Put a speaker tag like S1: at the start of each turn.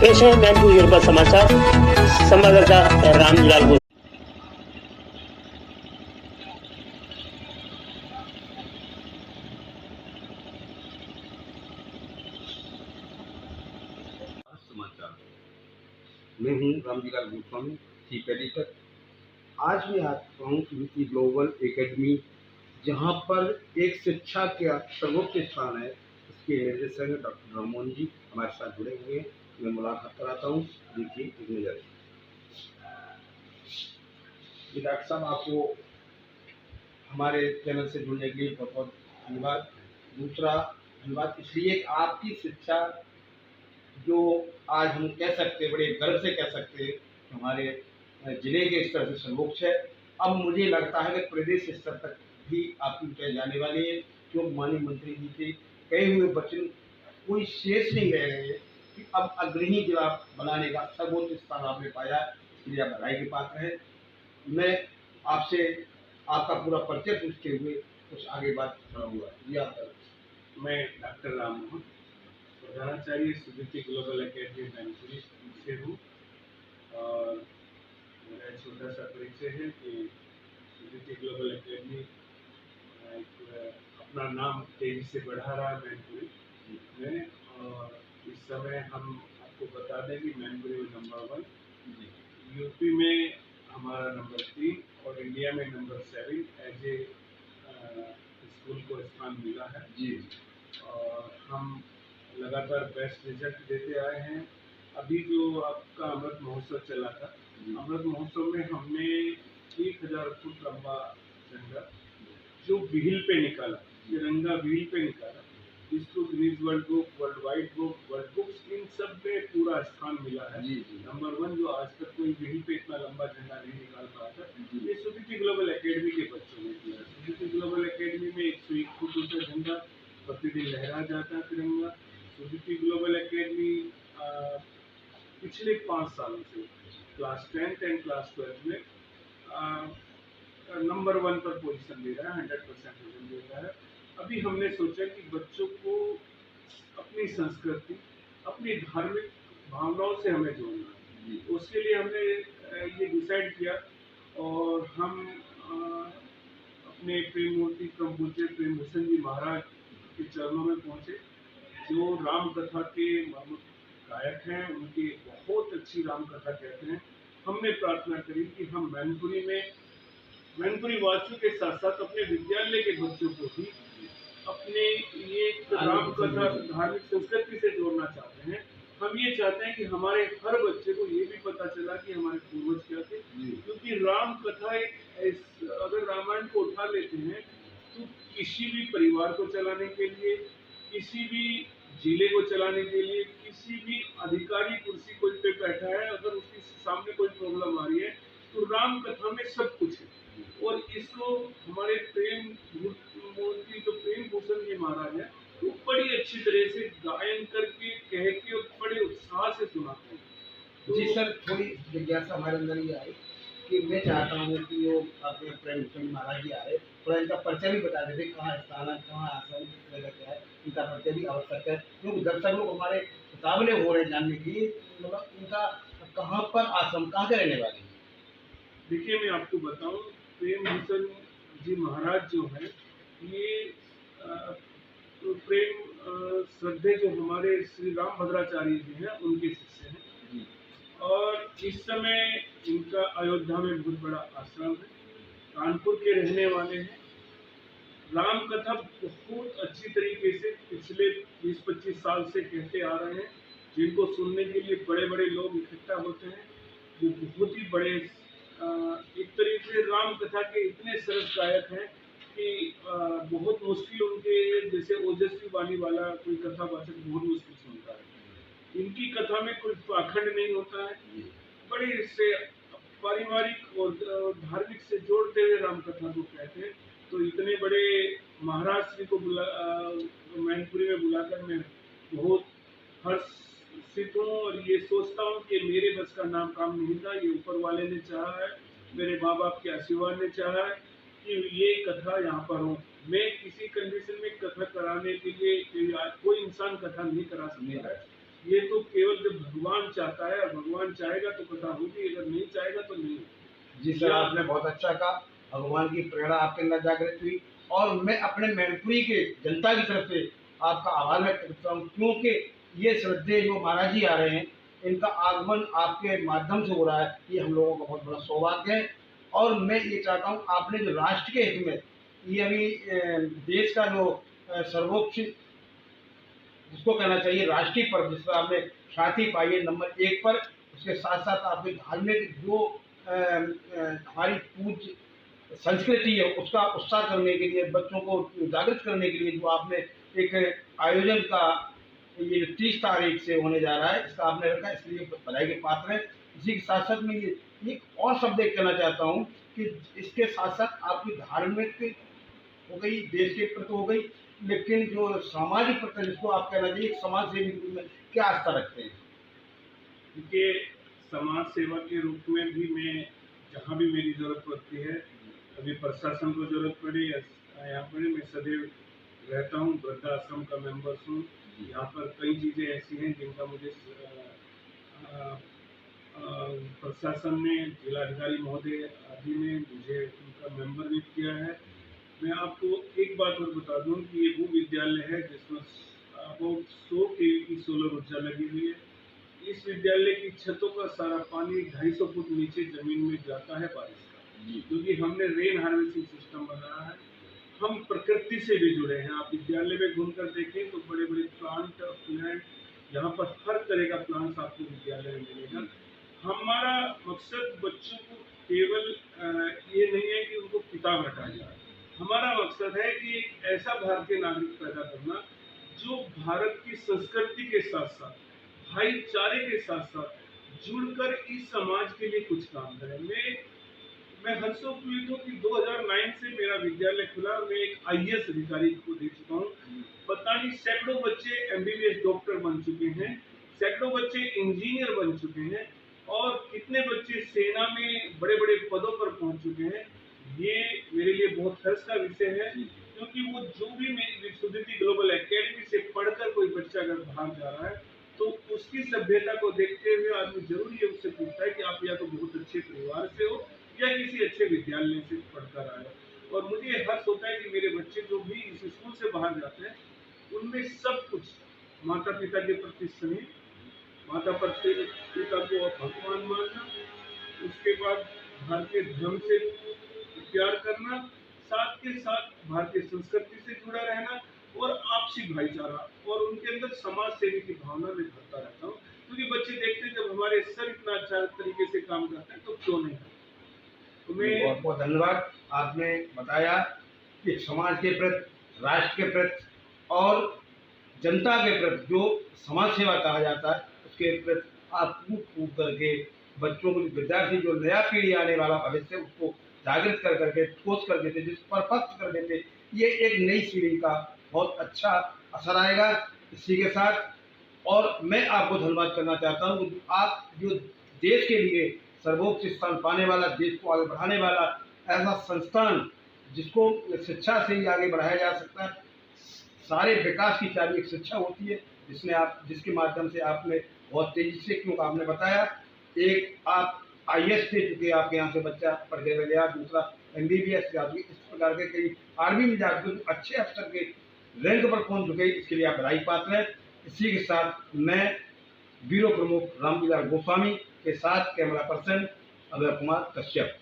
S1: पेश है मैनपुर जनपद समाचार, संवाददाता रामलाल गुप्ता।
S2: समाचार, मैं हूँ रामलाल गोस्वामी, चीफ एडिटर। आज मैं आता हूँ यूपी ग्लोबल एकेडमी, जहाँ पर एक शिक्षा का सर्वोच्च स्थान है। उसके निर्देशक हैं डॉक्टर राममोहन जी, हमारे साथ जुड़े हुए हैं। मैं मुलाकात कराता हूँ। देखिए एक नजर। जी डॉक्टर साहब, आपको हमारे चैनल से जुड़ने के लिए बहुत बहुत धन्यवाद। दूसरा धन्यवाद इसलिए कि आपकी शिक्षा जो आज हम कह सकते हैं, बड़े गर्व से कह सकते हैं, हमारे जिले के स्तर से सर्वोच्च है। अब मुझे लगता है कि प्रदेश स्तर तक भी आपकी ऊंचाई जाने वाली है, क्योंकि माननीय मंत्री जी के कहे हुए वचन कोई शेष नहीं रह गए हैं कि अब अग्रणी जिला बनाने का सर्वोच्च स्थान आपने पाया, इसलिए आप बधाई के पात्र हैं। मैं आपसे आपका पूरा परिचय पूछते हुए कुछ आगे बात करूँगा। जी आप।
S3: मैं डॉक्टर राममोहन, प्रधानाचार्य सुदीति ग्लोबल एकेडमी मैनपुरी से हूँ। और मेरा छोटा सा परिचय है कि सुदीति ग्लोबल एकेडमी अपना नाम तेजी से बढ़ा रहा है मैनपुरी में। और इस समय हम आपको बता दें कि मैनपुरी में नंबर 1, यूपी में हमारा नंबर 3 और इंडिया में नंबर 7 एज ए स्कूल को स्थान मिला है जी। और हम लगातार बेस्ट रिजल्ट देते आए हैं। अभी जो आपका अमृत महोत्सव चला था, अमृत महोत्सव में हमने 1000 फुट लंबा झंडा जो व्हील पे निकाला, तिरंगा व्हील पे निकाला, इसको Guinness world book, world wide book, world books, इन सब में पूरा स्थान मिला है। नंबर 1 जो आज तक कोई व्हील पे इतना लंबा झंडा नहीं निकाल पाया था, ये सुदीति ग्लोबल एकेडमी के बच्चों ने किया। सुदीति ग्लोबल एकेडमी में 101 फुट ऊंचा झंडा प्रतिदिन लहरा जाता है तिरंगा। सुदीति ग्लोबल एकेडमी पिछले 5 सालों से क्लास 10th एंड क्लास 12 में नंबर 1 पर पोजीशन ले रहा है, 100% रिजल्ट दे रहा है। अभी हमने सोचा कि बच्चों को अपनी संस्कृति, अपनी धार्मिक भावनाओं से हमें जोड़ना है। उसके लिए हमने ये डिसाइड किया और हम अपने प्रेम मूर्ति क्रम पूज्य प्रेम भूषण जी महाराज के चरणों में पहुंचे, जो राम कथा के गायक हैं। उनकी बहुत अच्छी राम कथा कहते हैं। हमने प्रार्थना करी कि हम मैनपुरी वासियों के साथ साथ अपने विद्यालय के बच्चों को भी अपने ये राम कथा धार्मिक संस्कृति से जोड़ना चाहते हैं। हम ये चाहते हैं कि हमारे हर बच्चे को ये भी पता चला कि हमारे पूर्वज क्या थे, क्योंकि राम कथा अगर रामायण को उठा लेते हैं तो किसी भी परिवार को चलाने के लिए, किसी भी जिले को चलाने के लिए, किसी भी अधिकारी कुर्सी कोई पे बैठा है, अगर उसके सामने कोई प्रॉब्लम आ रही है तो राम कथा में सब कुछ है। और इसको हमारे प्रेम मूर्ति जो प्रेम भूषण जी महाराज है, वो बड़ी अच्छी तरह से गायन करके कह के और बड़े उत्साह से सुनाते हैं।
S2: तो जी सर, थोड़ी जिज्ञासा हमारे अंदर ये आई कि मैं चाहता हूँ कि वो अपने प्रेम भूषण महाराज जी आए, थोड़ा इनका परिचय भी बता देते, कहाँ स्थान है, कहाँ आश्रम, किस जगह क्या है, इनका परिचय भी आवश्यक है, क्योंकि दर्शक लोग हमारे मुकाबले हो रहे जानने के लिए, मतलब इनका कहाँ पर आश्रम, कहाँ के रहने वाले हैं।
S3: देखिए, मैं आपको बताऊं, प्रेम भूषण जी महाराज जो है, ये तो प्रेम श्रद्धे जो हमारे श्री राम भद्राचार्य जी हैं, उनके शिष्य हैं। और इस समय इनका अयोध्या में बहुत बड़ा आश्रम है। कानपुर के रहने वाले हैं। राम कथा बहुत अच्छी तरीके से पिछले 20-25 साल से कहते आ रहे हैं, जिनको सुनने के लिए बड़े बड़े लोग इकट्ठा होते हैं। वो बहुत ही बड़े एक तरीके से राम कथा के इतने सरस गायक हैं कि बहुत मुश्किल उनके जैसे ओजस्वी वाणी वाला कोई कथावाचक बहुत मुश्किल सुनता है। इनकी कथा में कोई पाखंड नहीं होता है, बड़े से पारिवारिक और धार्मिक से जोड़ते हुए राम कथा को कहते हैं। तो इतने बड़े महाराज श्री को मैनपुरी में बुलाकर मैं बहुत हर्षित हूँ और ये सोचता हूँ कि मेरे बस का नाम काम नहीं था, ये ऊपर वाले ने चाहा है, मेरे माँ बाप के आशीर्वाद ने चाहा है कि ये कथा यहाँ पर हो। मैं किसी कंडीशन में कथा कराने के लिए कोई इंसान कथा नहीं करा सकता है, ये तो केवल जब भगवान चाहता है, और भगवान चाहेगा तो कथा होगी, अगर नहीं चाहेगा तो नहीं होगी।
S2: जी सर, आपने बहुत अच्छा कहा। भगवान की प्रेरणा आपके अंदर जागृत हुई और मैं अपने मैनपुरी के जनता की तरफ से आपका आभार व्यक्त करता हूँ, क्योंकि ये श्रद्धेय जो महाराज जी आ रहे हैं, इनका आगमन आपके माध्यम से हो रहा है, ये हम लोगों का बहुत बड़ा सौभाग्य है। और मैं ये चाहता हूँ, आपने जो राष्ट्र के हित में ये अभी देश का जो सर्वोच्च जिसको कहना चाहिए राष्ट्रीय पर्व, जिसका आपने ख्याति पाई है नंबर 1 पर, उसके साथ साथ आपके धार्मिक जो हमारी पूज्य संस्कृति है उसका उत्साह करने के लिए, बच्चों को जागृत करने के लिए जो आपने एक आयोजन का ये 30 तारीख से होने जा रहा है, इसका आपने रखा, इसलिए बधाई के पात्र हैं। इसी के साथ साथ मैं ये और शब्द एक कहना चाहता हूँ कि इसके साथ साथ आपकी धार्मिक हो गई, देश के प्रति हो गई, लेकिन जो सामाजिक प्रति जिसको आप कहना चाहिए समाज सेवी के रूप में क्या आस्था रखते हैं?
S3: क्योंकि समाज सेवा के रूप में भी मैं जहाँ भी मेरी जरूरत पड़ती है, कभी प्रशासन को जरूरत पड़ी या यहाँ पर मैं सदैव रहता हूँ। वृद्धाश्रम का मेंबर्स हूँ। यहाँ पर कई चीज़ें ऐसी हैं जिनका मुझे प्रशासन ने, जिलाधिकारी महोदय आदि ने मुझे उनका मेंबर भी किया है। मैं आपको एक बात और बता दूं कि ये वो विद्यालय है जिसमें अबाउट 100 kV की सोलर ऊर्जा लगी हुई है। इस विद्यालय की छतों का सारा पानी 250 फुट नीचे जमीन में जाता है बारिश का, क्योंकि हमने रेन हार्वेस्टिंग सिस्टम बनाया है। हम प्रकृति से भी जुड़े हैं। आप विद्यालय में घूमकर देखें तो बड़े बड़े प्लांट और प्लांट, यहाँ पर हर तरह का प्लांट्स आपको विद्यालय में मिलेगा। हमारा मकसद बच्चों को केवल ये नहीं है कि उनको किताब रटाया जाए, हमारा मकसद है कि एक ऐसा भारतीय नागरिक पैदा करना जो भारत की संस्कृति के साथ साथ, भाईचारे के साथ साथ जुड़कर इस समाज के लिए कुछ काम करे। मैं हर्षोन्वित हूँ कि 2009 से मेरा विद्यालय खुला और मैं एक IAS अधिकारी को देख चुका हूँ। पता नहीं सैकड़ों बच्चे MBBS डॉक्टर बन चुके हैं, सैकड़ों बच्चे इंजीनियर बन चुके हैं और कितने बच्चे सेना में बड़े बड़े पदों पर पहुंच चुके हैं। ये मेरे लिए बहुत हर्ष का विषय है, क्योंकि वो जो भी विश्वविद्यालय ग्लोबल एकेडमी से पढ़कर कोई बच्चा अगर बाहर जा रहा है तो उसकी सभ्यता को देखते हुए आदमी जरूर ये उससे पूछता है कि आप या तो बहुत अच्छे परिवार से हो या किसी अच्छे विद्यालय से पढ़कर आए हो। और मुझे हर्ष होता है कि मेरे बच्चे जो भी इस स्कूल से बाहर जाते हैं उनमें सब कुछ माता पिता के प्रति स्नेह, माता पिता को भगवान मानना, उसके बाद भारतीय धर्म से प्यार करना, साथ के साथ भारतीय संस्कृति से जुड़ा रहना और आपसी भाईचारा, और उनके अंदर समाज सेवी की भावना में भरता रहता हूँ। क्योंकि बच्चे देखते हैं जब हमारे सर इतना अच्छा तरीके से काम करते हैं तो क्यों नहीं। तो मैं
S2: बहुत बहुत धन्यवाद। आपने बताया कि समाज के प्रति, राष्ट्र के प्रति और जनता के प्रति जो समाज सेवा कहा जाता है उसके प्रति आप कूद करके बच्चों को, विद्यार्थी जो नया पीढ़ी आने वाला भविष्य उसको जागृत कर करके ठोस कर देते, जिस परफेक्ट कर देते, ये एक नई पीढ़ी का बहुत अच्छा असर आएगा। इसी के साथ और मैं आपको धन्यवाद करना चाहता हूँ कि आप जो देश के लिए सर्वोच्च स्थान पाने वाला, देश को आगे बढ़ाने वाला ऐसा संस्थान जिसको शिक्षा से ही आगे बढ़ाया जा सकता है। सारे विकास की चाबी एक शिक्षा होती है, जिसके माध्यम से आपने बहुत तेजी से, क्योंकि आपने बताया एक आप IAS दे चुके, आपके यहाँ से बच्चा पढ़ के गया, दूसरा MBBS का, इस प्रकार के कई आर्मी में जाकर अच्छे अफसर के रैंक पर पहुंच चुके, इसके लिए आप बधाई पात्र हैं। इसी के साथ मैं ब्यूरो प्रमुख रामविलास गोस्वामी के साथ कैमरा पर्सन अभय कुमार कश्यप।